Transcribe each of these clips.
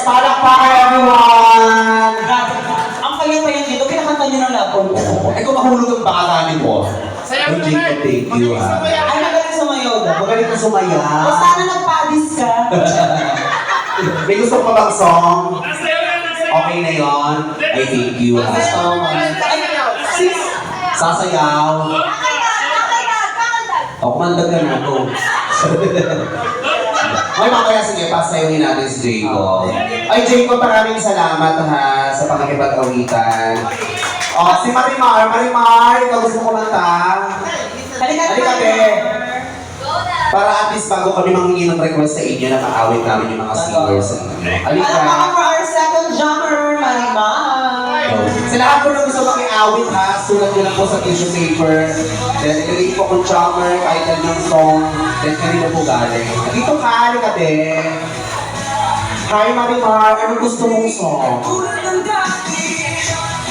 Palakpakan everyone! Ang kaya-kaya dito, pinakanta nyo ng labon ko. Ay, kung mahulog ang pakalanin mo. Sayaw Ay, Jacob, thank you, ha. Ay, magaling sumayaw daw. Magaling ka sumaya. O sana nagpadis ka. May gusto pa bang song? Okay na yon. Ay, thank you, ha. Sis, Sasayaw. O, kumandag ka na ako. Ay, mamaya, sige, pasayawin natin si Jacob. Ay, Jacob, maraming salamat, ha, sa pakikipag-awitan. O, si Marimar. Marimar, ikaw gusto kumanta? Halika, te. Para at least bago kami manghingi ng request sa inyo, nakaawit namin yung mga singers. Halika. Palakpakan for our second jumper, Marimar. Sa lahat po na gusto makiawit, ha, sulat nyo lang po sa tissue paper. Then, ilagay po kung chopper, title ng song. Then, kanino po galing. Dito ka, halika, te. Hi, Marimar. Anong gusto mong song?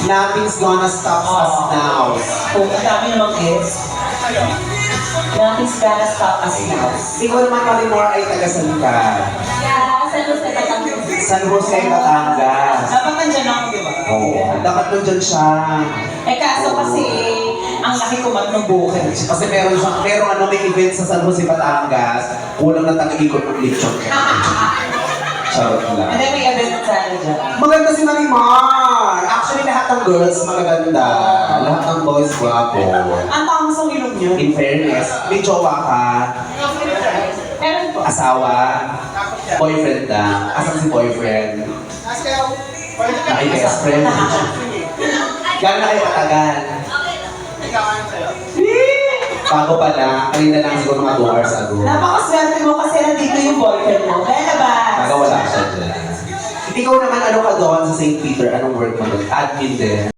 Nothing's gonna stop us now. Oh, ang dami namang hits. Nothing's gonna stop us now. Ikaw naman, Marimar, ay taga-san ka? San Jose, Batangas. San Jose, Batangas. Dapat nandyan ako, di ba? Oo, dapat nandyan siya. Eh kaso kasi, ang laki kumat ng bukid. Kasi meron siya, may event sa San Jose, Batangas. Kulang na taga-ikot ng lechon. Charot lang. And then may event sana dyan. Maganda si Marimar! Actually, lahat ng girls magaganda. Lahat ng boys guwapo. Ang tangos ang ilong niyo. In fairness, may jowa ka, Meron po. asawa, boyfriend na. Asan si boyfriend? Naki-best friend. Gano'n na kayo katagal? Bago pa lang, kanina lang siguro mga 2 hours ago. Napakaswerte mo kasi nandito yung boyfriend mo. Kaya ba? Baga wala siya dyan. Ikaw naman, ano ka doon sa St. Peter? Anong work mo doon? Admin din.